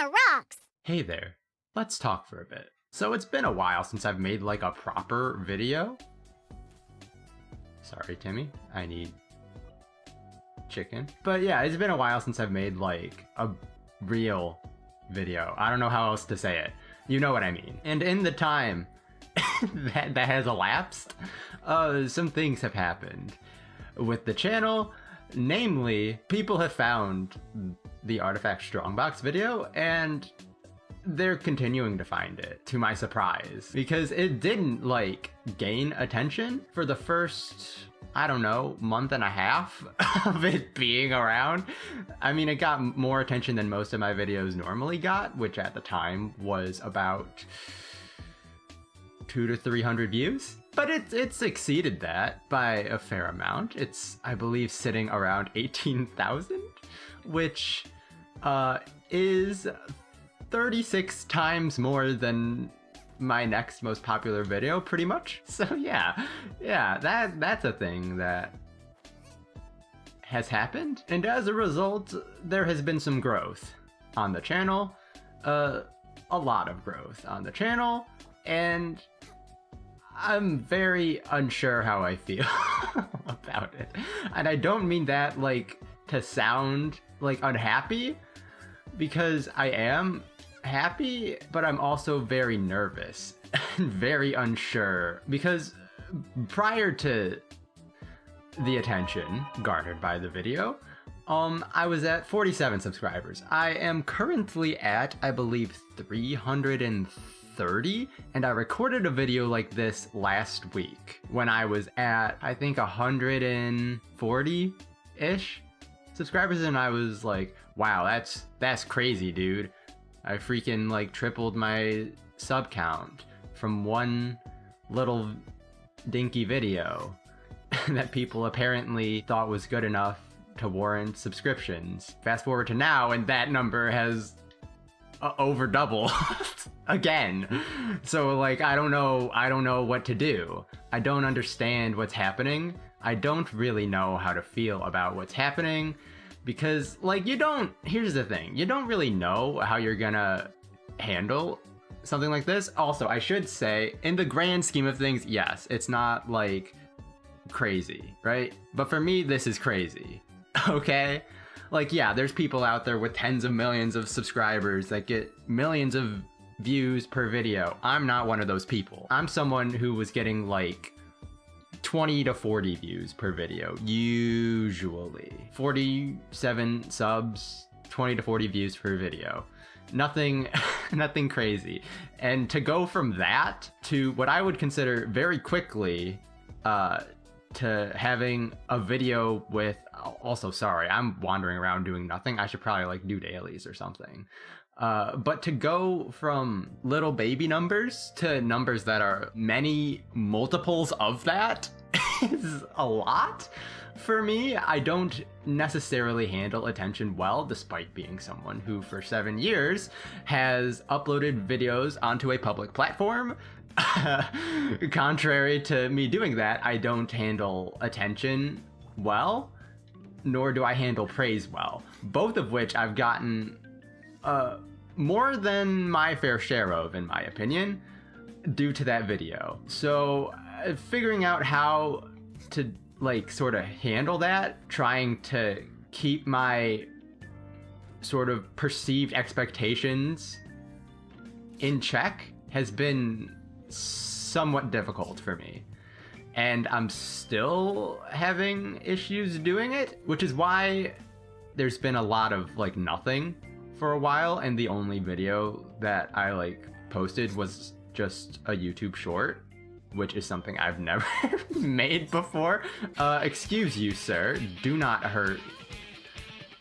Mama rocks! Hey there, let's talk for a bit. So it's been a while since I've made like a proper video. Sorry, Timmy, I need chicken. But yeah, it's been a while since I've made like a real video. I don't know how else to say it. You know what I mean. And in the time that has elapsed, some things have happened with the channel. Namely, people have found the Artifact Strongbox video and they're continuing to find it, to my surprise, because it didn't like gain attention for the first, I don't know, month and a half of it being around. I mean, it got more attention than most of my videos normally got, which at the time was about 200 to 300 views. But it's exceeded that by a fair amount. It's, I believe, sitting around 18,000, which is 36 times more than my next most popular video, pretty much. So yeah, that's a thing that has happened. And as a result, there has been some growth on the channel, a lot of growth on the channel, and I'm very unsure how I feel about it. And I don't mean that like to sound like unhappy, because I am happy, but I'm also very nervous and very unsure, because prior to the attention garnered by the video, I was at 47 subscribers. I am currently at, I believe, 330, and I recorded a video like this last week when I was at, I think, 140-ish subscribers, and I was like, wow, that's crazy, dude. I freaking like tripled my sub count from one little dinky video that people apparently thought was good enough to warrant subscriptions. Fast forward to now, and that number has over double again. So like, I don't know what to do. I don't understand what's happening. I don't really know how to feel about what's happening, because like, here's the thing, you don't really know how you're gonna handle something like this. Also, I should say, in the grand scheme of things, yes, it's not like crazy, right? But for me, this is crazy. Okay? Like, yeah, there's people out there with tens of millions of subscribers that get millions of views per video. I'm not one of those people. I'm someone who was getting like 20 to 40 views per video, usually. 47 subs, 20 to 40 views per video. Nothing crazy. And to go from that to what I would consider very quickly to having a video with, also, sorry, I'm wandering around doing nothing. I should probably like do dailies or something. But to go from little baby numbers to numbers that are many multiples of that is a lot for me. I don't necessarily handle attention well, despite being someone who for 7 years has uploaded videos onto a public platform. Contrary to me doing that, I don't handle attention well, nor do I handle praise well, both of which I've gotten more than my fair share of, in my opinion, due to that video. So figuring out how to like sort of handle that, trying to keep my sort of perceived expectations in check has been somewhat difficult for me. And I'm still having issues doing it, which is why there's been a lot of like nothing for a while, and the only video that I like posted was just a YouTube short, which is something I've never made before. Excuse you, sir. Do not hurt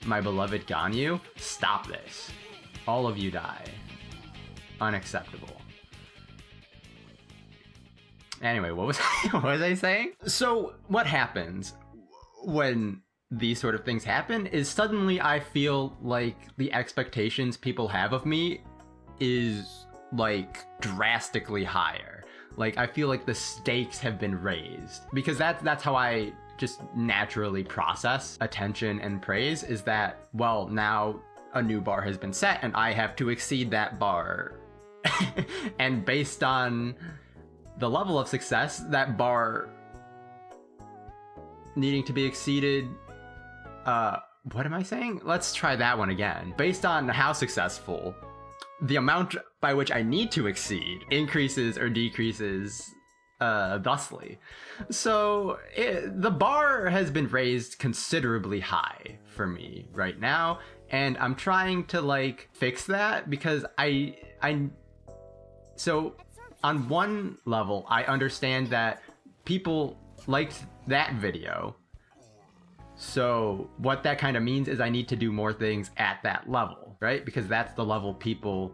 my beloved Ganyu. Stop this. All of you die. Unacceptable. Anyway, what was I saying? So what happens when these sort of things happen is suddenly I feel like the expectations people have of me is like drastically higher. Like, I feel like the stakes have been raised, because that's how I just naturally process attention and praise, is that, well, now a new bar has been set and I have to exceed that bar. And based on the level of success, that bar needing to be exceeded, what am I saying? Let's try that one again. Based on how successful, the amount by which I need to exceed increases or decreases thusly. So the bar has been raised considerably high for me right now, and I'm trying to like fix that because so on one level I understand that people liked that video. So what that kind of means is I need to do more things at that level, right? Because that's the level people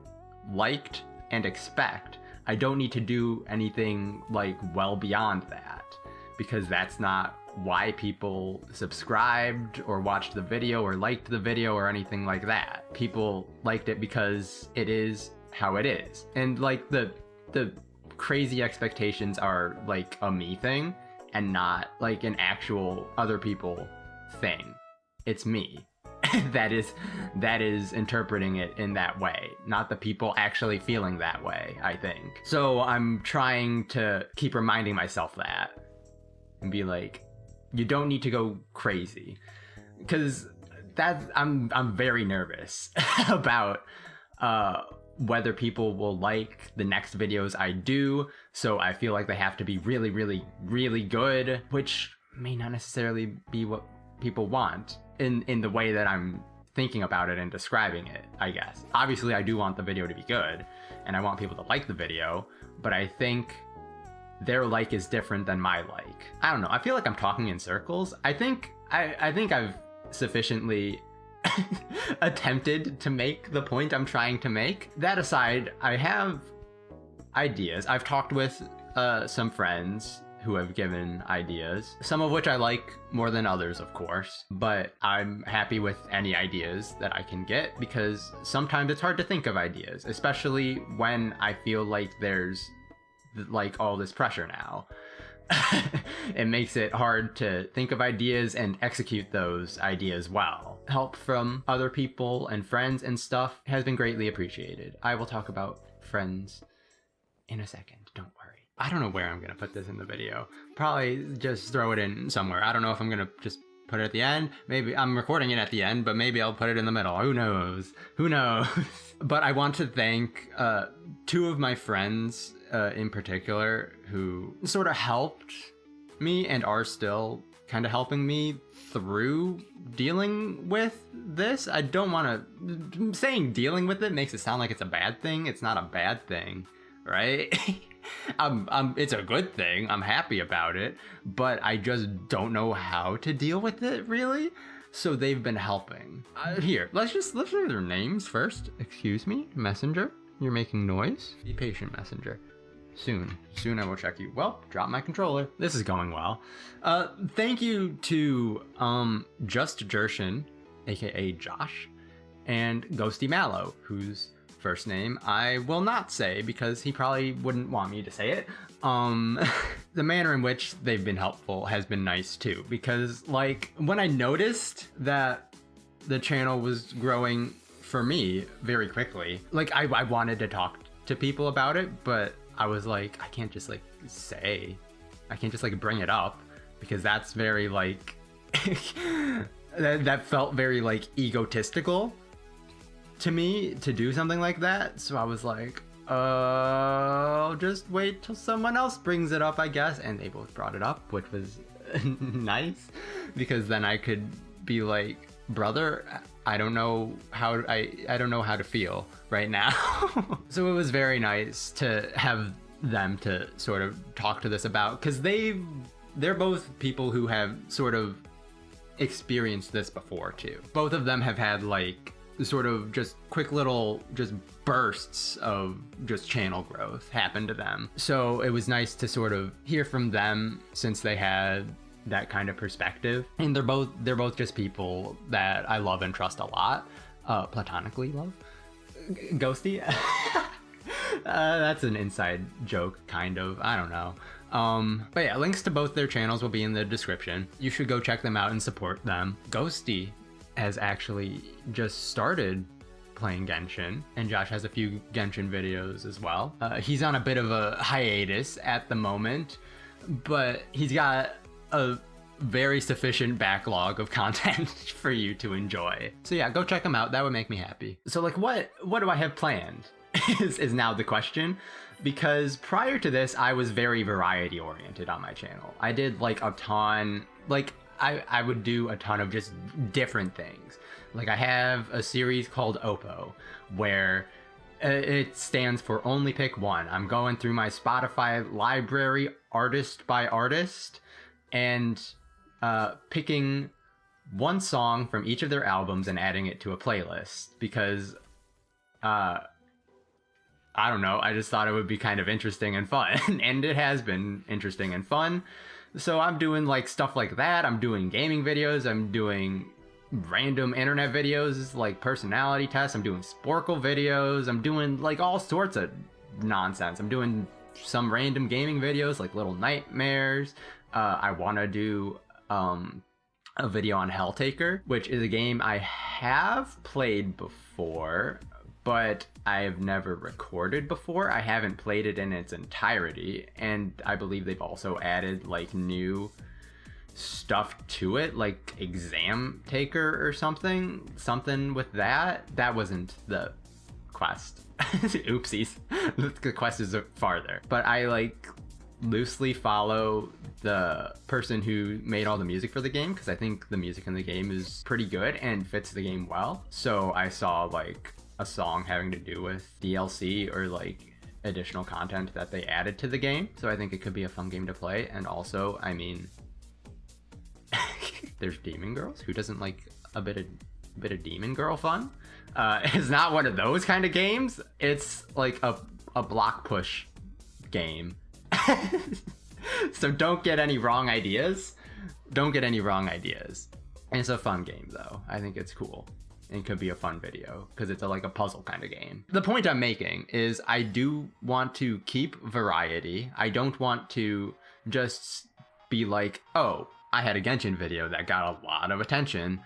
liked and expect. I don't need to do anything like well beyond that, because that's not why people subscribed or watched the video or liked the video or anything like that. People liked it because it is how it is. And like the crazy expectations are like a me thing and not like an actual other people thing. It's me that is interpreting it in that way, not the people actually feeling that way, I think. So I'm trying to keep reminding myself that and be like, you don't need to go crazy, because I'm very nervous about whether people will like the next videos I do. So I feel like they have to be really, really, really good, which may not necessarily be what people want in the way that I'm thinking about it and describing it, I guess. Obviously, I do want the video to be good, and I want people to like the video, but I think their like is different than my like. I don't know. I feel like I'm talking in circles. I think I've sufficiently attempted to make the point I'm trying to make. That aside, I have ideas. I've talked with some friends who have given ideas, some of which I like more than others, of course, but I'm happy with any ideas that I can get, because sometimes it's hard to think of ideas, especially when I feel like there's like all this pressure now. It makes it hard to think of ideas and execute those ideas well. Help from other people and friends and stuff has been greatly appreciated. I will talk about friends in a second, don't worry. I don't know where I'm gonna put this in the video. Probably just throw it in somewhere. I don't know if I'm gonna just put it at the end. Maybe I'm recording it at the end, but maybe I'll put it in the middle. Who knows? Who knows? But I want to thank two of my friends in particular who sort of helped me and are still kind of helping me through dealing with this. I don't want to... Saying dealing with it makes it sound like it's a bad thing. It's not a bad thing, right? It's a good thing. I'm happy about it, but I just don't know how to deal with it, really. So they've been helping. Here, let's hear their names first. Excuse me, messenger. You're making noise. Be patient, messenger. Soon I will check you. Well, drop my controller. This is going well. Thank you to Just Gershin, aka Josh, and Ghosty Mallow, whose first name I will not say because he probably wouldn't want me to say it. The manner in which they've been helpful has been nice too, because like when I noticed that the channel was growing for me very quickly, like I wanted to talk to people about it, but I was like, I can't just like bring it up, because that's very like that felt very like egotistical to me to do something like that. So I was like, I'll just wait till someone else brings it up, I guess. And they both brought it up, which was nice, because then I could be like, brother, I don't know how to feel right now. So it was very nice to have them to sort of talk to this about, because they're both people who have sort of experienced this before too. Both of them have had like sort of just quick little just bursts of just channel growth happen to them. So it was nice to sort of hear from them, since they had that kind of perspective. And they're both just people that I love and trust a lot. Platonically love. Ghosty. That's an inside joke, kind of. I don't know. But yeah, links to both their channels will be in the description. You should go check them out and support them. Ghosty has actually just started playing Genshin, and Josh has a few Genshin videos as well. He's on a bit of a hiatus at the moment, but he's got a very sufficient backlog of content for you to enjoy. So yeah, go check him out. That would make me happy. So like, what do I have planned is now the question, because prior to this, I was very variety oriented on my channel. I did like a ton, like I would do a ton of just different things. Like I have a series called Apropos, where it stands for Only Pick One. I'm going through my Spotify library artist by artist and picking one song from each of their albums and adding it to a playlist, because I don't know, I just thought it would be kind of interesting and fun. And it has been interesting and fun. So I'm doing like stuff like that. I'm doing gaming videos. I'm doing random internet videos like personality tests. I'm doing Sporkle videos. I'm doing like all sorts of nonsense. I'm doing some random gaming videos like Little Nightmares. I want to do a video on Helltaker, which is a game I have played before, but I have never recorded before. I haven't played it in its entirety, and I believe they've also added like new stuff to it, like Exam Taker or something with that. That wasn't the quest. Oopsies. The quest is farther. But I like loosely follow the person who made all the music for the game, because I think the music in the game is pretty good and fits the game well. So I saw like a song having to do with DLC or like additional content that they added to the game. So I think it could be a fun game to play. And also, I mean, there's Demon Girls. Who doesn't like a bit of Demon Girl fun? It's not one of those kind of games. It's like a block push game. So don't get any wrong ideas. Don't get any wrong ideas. And it's a fun game though. I think it's cool. And could be a fun video because it's like a puzzle kind of game. The point I'm making is I do want to keep variety. I don't want to just be like, oh, I had a Genshin video that got a lot of attention.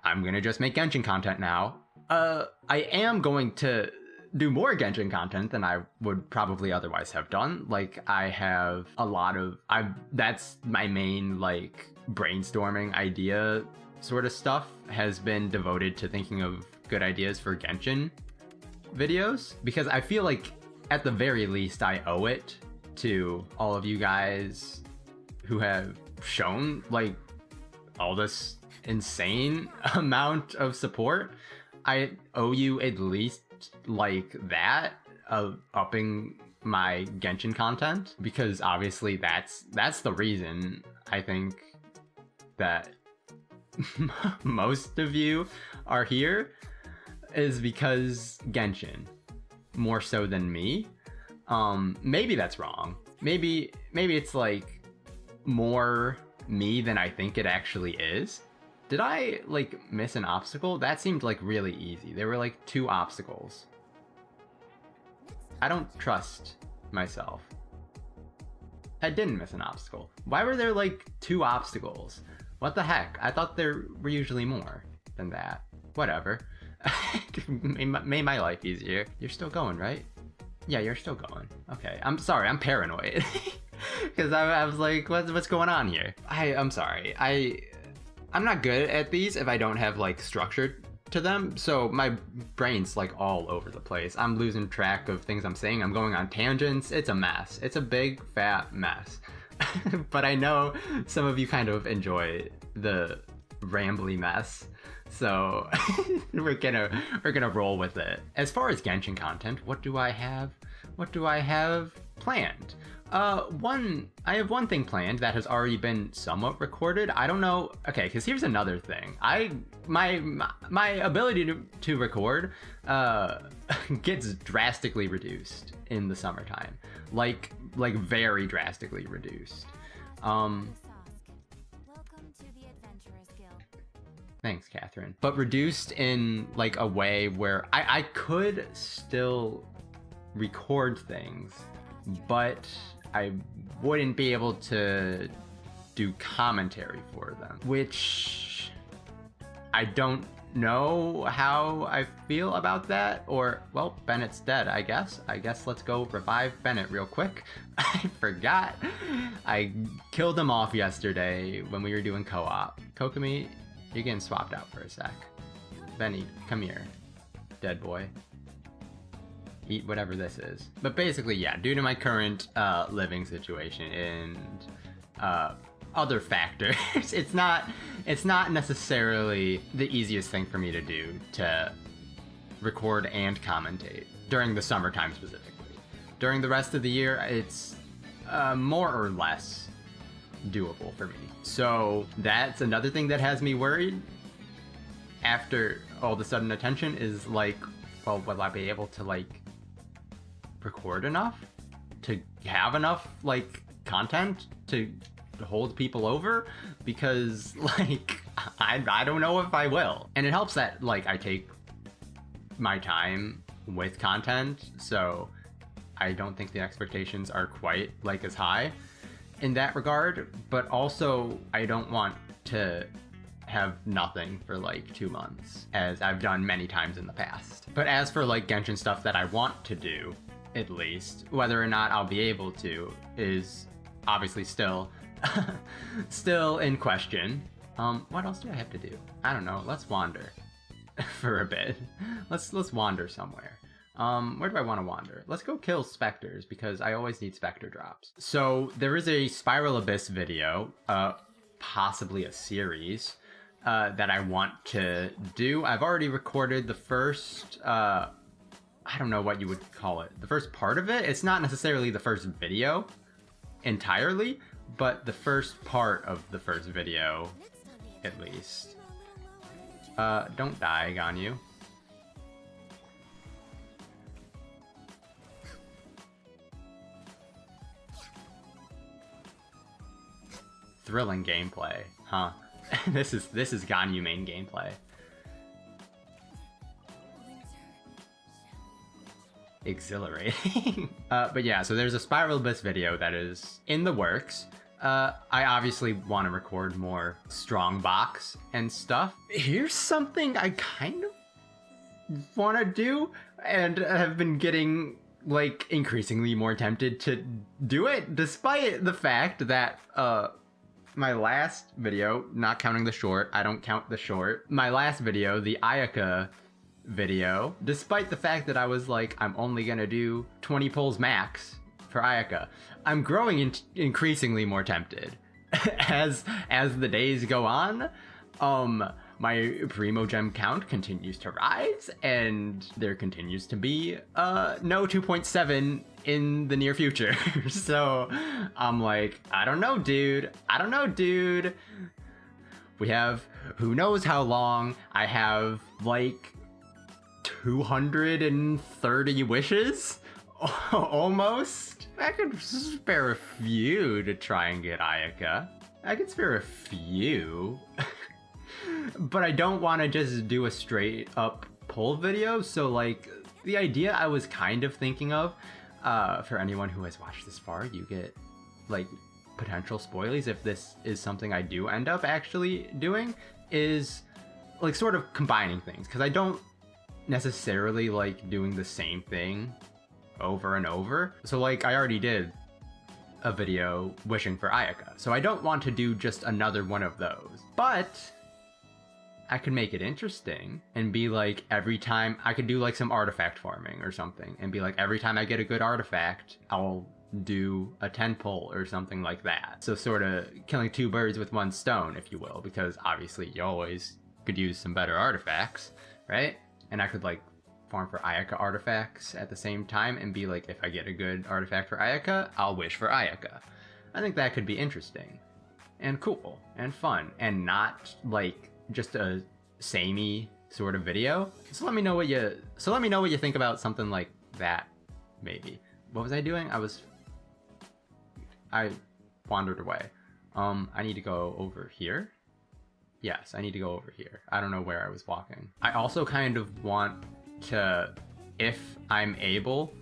I'm gonna just make Genshin content now. I am going to do more Genshin content than I would probably otherwise have done. Like I have a lot of, that's my main like brainstorming idea sort of stuff has been devoted to thinking of good ideas for Genshin videos, because I feel like at the very least I owe it to all of you guys who have shown like all this insane amount of support. I owe you at least like that of upping my Genshin content, because obviously that's the reason I think that most of you are here, is because Genshin, more so than me. Maybe that's wrong. Maybe it's like more me than I think it actually is. Did I like miss an obstacle? That seemed like really easy. There were like 2 obstacles. I don't trust myself. I didn't miss an obstacle. Why were there like 2 obstacles? What the heck? I thought there were usually more than that. Whatever. Made my life easier. You're still going, right? Yeah, you're still going. Okay. I'm sorry. I'm paranoid. Because I was like, what's going on here? I'm sorry. I'm not good at these if I don't have like structure to them. So my brain's like all over the place. I'm losing track of things I'm saying. I'm going on tangents. It's a mess. It's a big fat mess. But I know some of you kind of enjoy the rambly mess. So we're gonna roll with it. As far as Genshin content, what do I have planned? I have one thing planned that has already been somewhat recorded. I don't know. Okay, because here's another thing. My ability to record gets drastically reduced in the summertime. Like very drastically reduced. Thanks, Catherine. But reduced in like a way where I could still record things, but I wouldn't be able to do commentary for them, which I don't know how I feel about that, or, well, Bennett's dead, I guess. I guess let's go revive Bennett real quick. I forgot. I killed him off yesterday when we were doing co-op. Kokomi, you're getting swapped out for a sec. Benny, come here. Dead boy. Eat whatever this is. But basically, yeah, due to my current living situation and other factors, it's not necessarily the easiest thing for me to do to record and commentate during the summertime specifically. During the rest of the year, it's more or less doable for me. So that's another thing that has me worried after all the sudden attention is like, well, will I be able to like record enough to have enough like content to hold people over? Because like I don't know if I will. And it helps that like I take my time with content, so I don't think the expectations are quite like as high in that regard, but also I don't want to have nothing for like 2 months, as I've done many times in the past. But as for like Genshin stuff that I want to do, at least, whether or not I'll be able to is obviously still in question. What else do I have to do? I don't know. Let's wander for a bit. Let's wander somewhere. Where do I want to wander? Let's go kill specters, because I always need specter drops. So there is a Spiral Abyss video, possibly a series, that I want to do. I've already recorded the first, I don't know what you would call it, the first part of it. It's not necessarily the first video entirely, but the first part of the first video, at least. Don't die, Ganyu. Thrilling gameplay, huh? This is Ganyu main gameplay. Exhilarating. But yeah, so there's a Spiral Abyss video that is in the works. I obviously want to record more strongbox and stuff. Here's something I kind of want to do, and have been getting like increasingly more tempted to do it, despite the fact that my last video, not counting the short, I don't count the short, my last video, the Ayaka video, despite the fact that I was like, I'm only gonna do 20 pulls max for Ayaka, I'm growing increasingly more tempted as the days go on. My Primo Gem count continues to rise, and there continues to be no 2.7 in the near future. So I'm like, I don't know, dude. We have who knows how long. I have like 230 wishes almost. I could spare a few to try and get Ayaka. I could spare a few. But I don't want to just do a straight up pull video. So like the idea I was kind of thinking of, for anyone who has watched this far, you get like potential spoilies if this is something I do end up actually doing, is like sort of combining things, because I don't necessarily like doing the same thing over and over. So like I already did a video wishing for Ayaka, so I don't want to do just another one of those. But I could make it interesting and be like, every time I could do like some artifact farming or something, and be like, every time I get a good artifact, I'll do a 10 pull or something like that. So sort of killing two birds with one stone, if you will, because obviously you always could use some better artifacts, right? And I could like farm for Ayaka artifacts at the same time and be like, if I get a good artifact for Ayaka, I'll wish for Ayaka. I think that could be interesting and cool and fun, and not like just a samey sort of video. So let me know what you think about something like that. Maybe. What was I doing? I wandered away. I need to go over here. Yes, I need to go over here. I don't know where I was walking. I also kind of want to, if I'm able,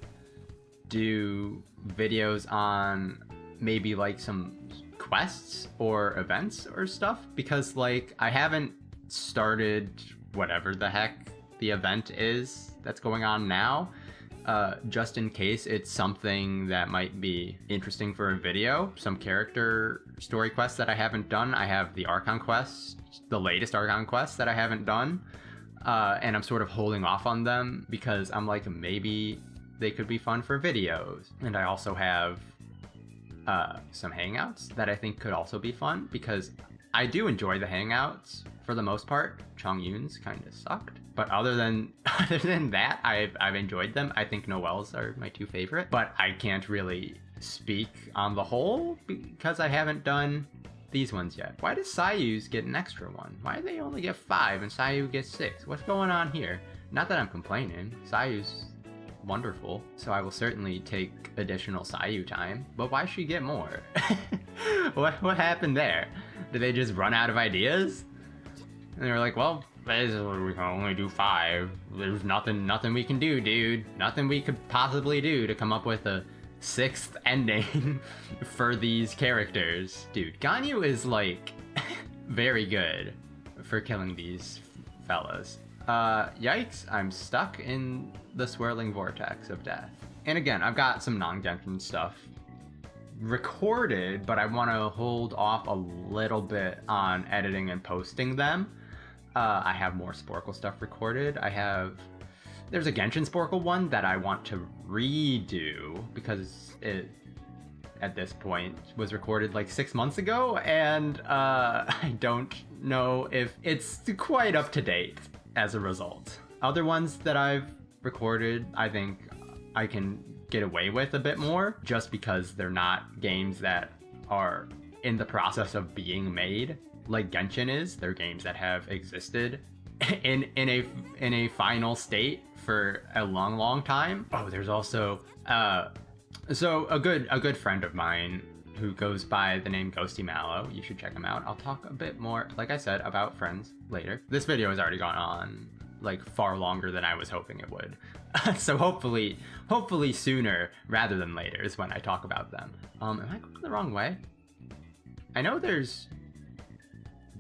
do videos on maybe like some quests or events or stuff, because like I haven't started whatever the heck the event is that's going on now, just in case it's something that might be interesting for a video. Some character story quests that I haven't done. I have the Archon quest, the latest Archon quest that I haven't done, and I'm sort of holding off on them because I'm like, maybe they could be fun for videos. And I also have some hangouts that I think could also be fun, because I do enjoy the hangouts for the most part. Chongyun's kind of sucked, but other than that, I've enjoyed them. I think Noelle's are my two favorite, but I can't really speak on the whole because I haven't done these ones yet. Why does Sayu's get an extra one? Why do they only get 5 and Sayu gets 6? What's going on here? Not that I'm complaining. Sayu's wonderful, so I will certainly take additional Sayu time, but why should she get more? What happened there? Did they just run out of ideas? And they were like, well, we can only do 5. There's nothing we can do, dude. Nothing we could possibly do to come up with a 6th ending for these characters. Dude, Ganyu is like very good for killing these fellas. Yikes, I'm stuck in the swirling vortex of death. And again, I've got some non-genshin stuff recorded, but I want to hold off a little bit on editing and posting them. I have more Sporkle stuff recorded. There's a Genshin Sporkle one that I want to redo because it, at this point, was recorded like 6 months ago, and I don't know if it's quite up to date as a result. Other ones that I've recorded, I think I can get away with a bit more, just because they're not games that are in the process of being made like Genshin is. They're games that have existed in a final state for a long time. Oh, there's also so a good friend of mine who goes by the name Ghosty Mallow. You should check him out. I'll talk a bit more, like I said, about friends later. This video has already gone on like far longer than I was hoping it would. So hopefully sooner rather than later is when I talk about them. Am I going the wrong way? I know there's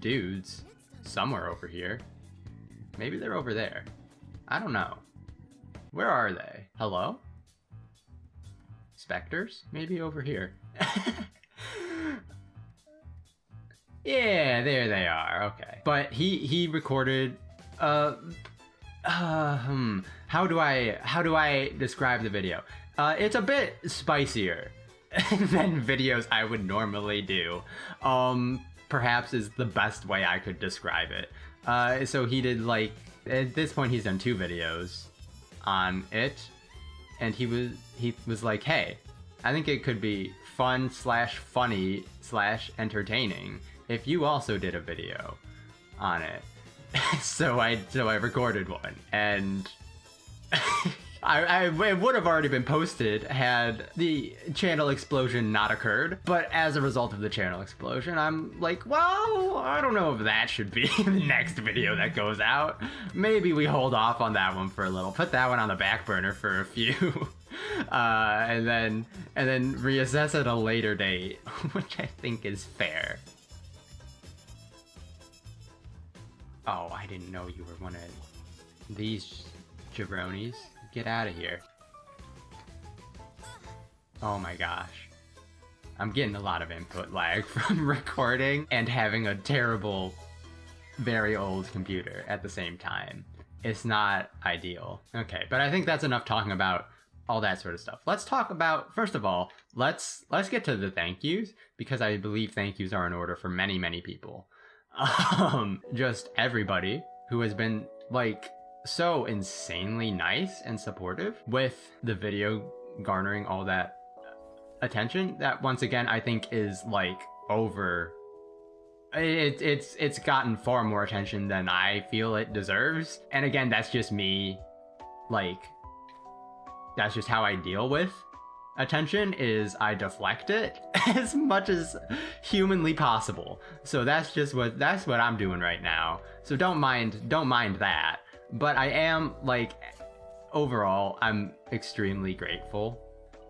dudes somewhere over here. Maybe they're over there. I don't know. Where are they? Hello? Specters? Maybe over here. Yeah, there they are. Okay. But he recorded how do I describe the video? It's a bit spicier than videos I would normally do. Perhaps is the best way I could describe it. So he did, like, at this point he's done 2 videos on it, and he was like, hey, I think it could be fun / funny / entertaining if you also did a video on it. So I recorded one, and it would have already been posted had the channel explosion not occurred. But as a result of the channel explosion, I'm like, well, I don't know if that should be the next video that goes out. Maybe we hold off on that one for a little, put that one on the back burner for a few, and then reassess at a later date, which I think is fair. Oh, I didn't know you were one of these jabronis. Get out of here. Oh my gosh. I'm getting a lot of input lag from recording and having a terrible, very old computer at the same time. It's not ideal. Okay, but I think that's enough talking about all that sort of stuff. Let's talk about, first of all, let's get to the thank yous, because I believe thank yous are in order for many people. Just everybody who has been, like, so insanely nice and supportive with the video garnering all that attention that, once again, I think is like it's gotten far more attention than I feel it deserves. And again, that's just me, like, that's just how I deal with attention, is I deflect it as much as humanly possible. So that's what I'm doing right now. So don't mind that. But I am, like, overall, I'm extremely grateful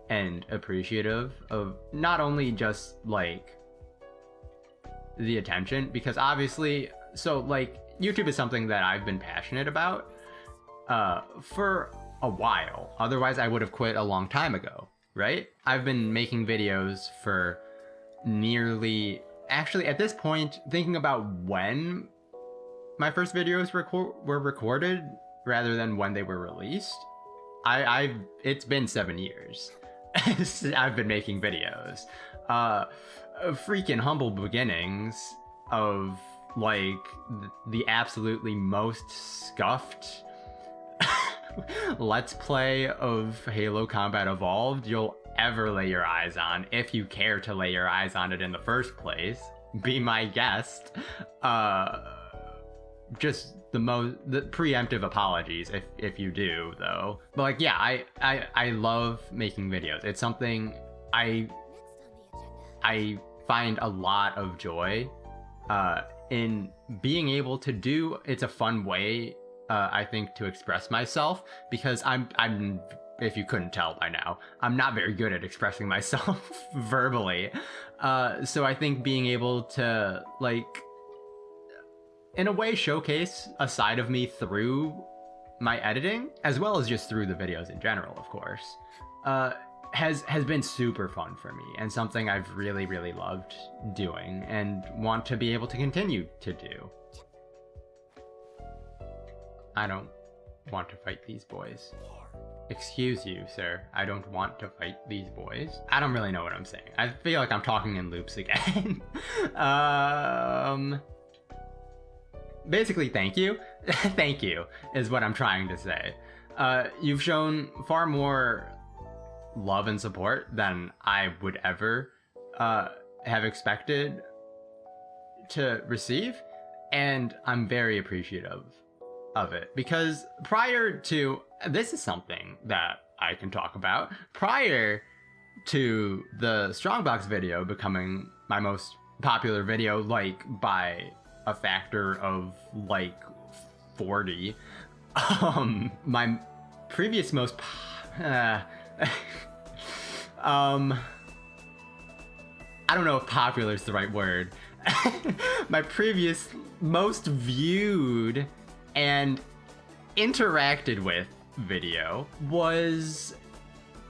and appreciative of not only just, like, the attention, because obviously, so, like, YouTube is something that I've been passionate about for a while. Otherwise, I would have quit a long time ago, right? I've been making videos for nearly... Actually, at this point, thinking about when my first videos were recorded rather than when they were released, it's been 7 years. I've been making videos. Freaking humble beginnings of like the absolutely most scuffed let's play of Halo Combat Evolved you'll ever lay your eyes on, if you care to lay your eyes on it in the first place. Be my guest. Just the preemptive apologies if you do, though. But like, yeah, I love making videos. It's something I find a lot of joy in being able to do. It's a fun way, I think, to express myself, because I'm if you couldn't tell by now, I'm not very good at expressing myself verbally. So I think being able to, like, in a way showcase a side of me through my editing, as well as just through the videos in general, of course, has been super fun for me, and something I've really, really loved doing and want to be able to continue to do. I don't want to fight these boys. Excuse you, sir. I don't want to fight these boys. I don't really know what I'm saying. I feel like I'm talking in loops again. Basically, thank you. Thank you is what I'm trying to say. You've shown far more love and support than I would ever have expected to receive, and I'm very appreciative of it, because prior to... This is something that I can talk about. Prior to the strongbox video becoming my most popular video, like by a factor of like 40, my previous most I don't know if popular is the right word. My previous most viewed and interacted with video was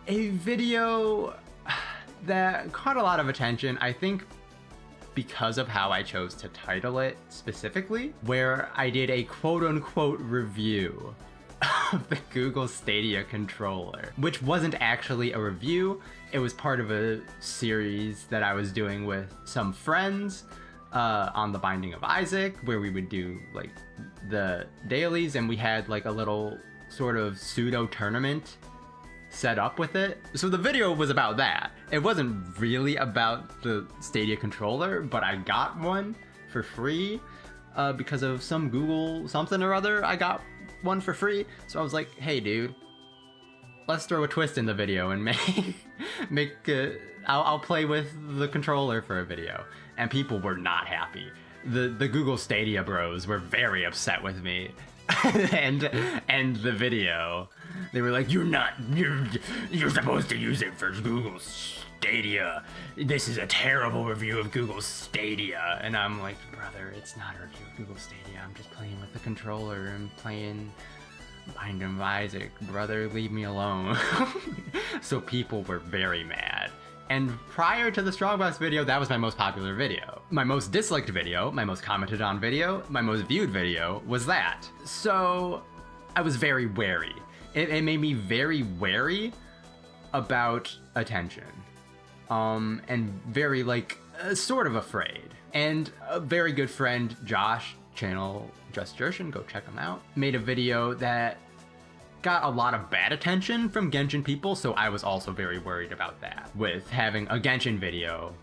a video that caught a lot of attention, I think because of how I chose to title it specifically, where I did a quote-unquote review of the Google Stadia controller, which wasn't actually a review. It was part of a series that I was doing with some friends on the Binding of Isaac, where we would do like the dailies, and we had like a little sort of pseudo tournament set up with it. So the video was about that. It wasn't really about the Stadia controller, but I got one for free because of some Google something or other. I got one for free. So I was like, hey dude, let's throw a twist in the video and I'll play with the controller for a video. And people were not happy. The Google Stadia bros were very upset with me. and the video, they were like, you're supposed to use it for Google Stadia. This is a terrible review of Google Stadia. And I'm like, brother, it's not a review of Google Stadia. I'm just playing with the controller and playing Mandem of Isaac. Brother, leave me alone. So people were very mad. And prior to the strongbox video, that was my most popular video. My most disliked video, my most commented on video, my most viewed video was that. So I was very wary. It made me very wary about attention. And very like, sort of afraid. And a very good friend, Josh, channel Just Jershin, go check him out, made a video that got a lot of bad attention from Genshin people, so I was also very worried about that. With having a Genshin video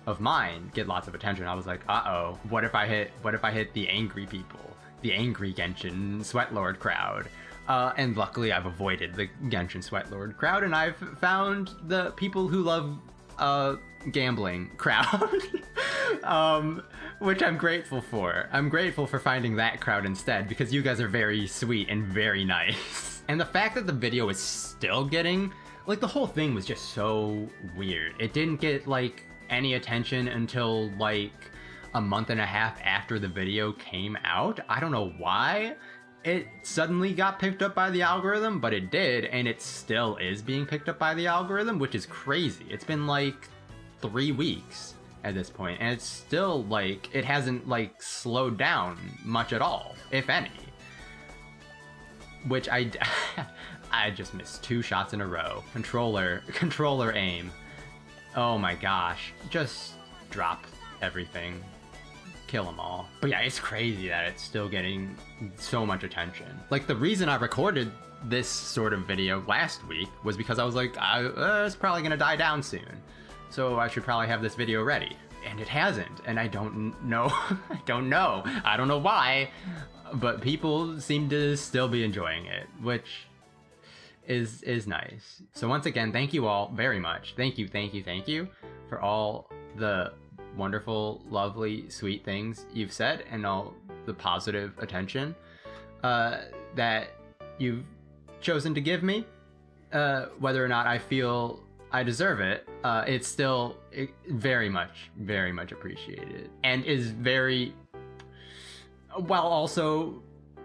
of mine get lots of attention, I was like, uh-oh, what if I hit the angry people, the angry Genshin Sweatlord crowd? And luckily I've avoided the Genshin Sweatlord crowd, and I've found the people who love gambling crowd, which I'm grateful for. I'm grateful for finding that crowd instead, because you guys are very sweet and very nice. And the fact that the video is still getting, like, the whole thing was just so weird. It didn't get like any attention until like a month and a half after the video came out. I don't know why it suddenly got picked up by the algorithm, but it did, and it still is being picked up by the algorithm, which is crazy. It's been like 3 weeks at this point, and it's still like, it hasn't like slowed down much at all, if any. Which I just missed 2 shots in a row. Controller aim. Oh my gosh. Just drop everything. Kill them all. But yeah, it's crazy that it's still getting so much attention. Like, the reason I recorded this sort of video last week was because I was like, it's probably gonna die down soon, so I should probably have this video ready. And it hasn't, and I don't know. I don't know why, but people seem to still be enjoying it, which is nice. So once again, thank you all very much. Thank you for all the wonderful, lovely, sweet things you've said and all the positive attention that you've chosen to give me. Whether or not I feel I deserve it, it's still very much appreciated, and is very, while also,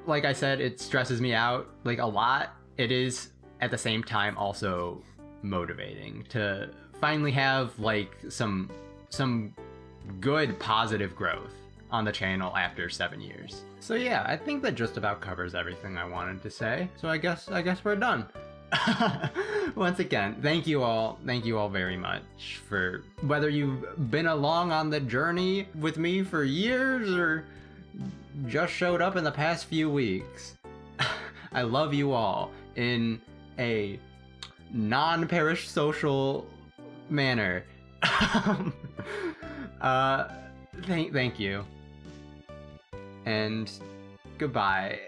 like I said, it stresses me out like a lot. It is at the same time also motivating to finally have like some good positive growth on the channel after 7 years. So yeah, I think that just about covers everything I wanted to say. So I guess we're done. Once again, thank you all very much for whether you've been along on the journey with me for years or just showed up in the past few weeks. I love you all in a non-parasocial manner. Thank you. And goodbye.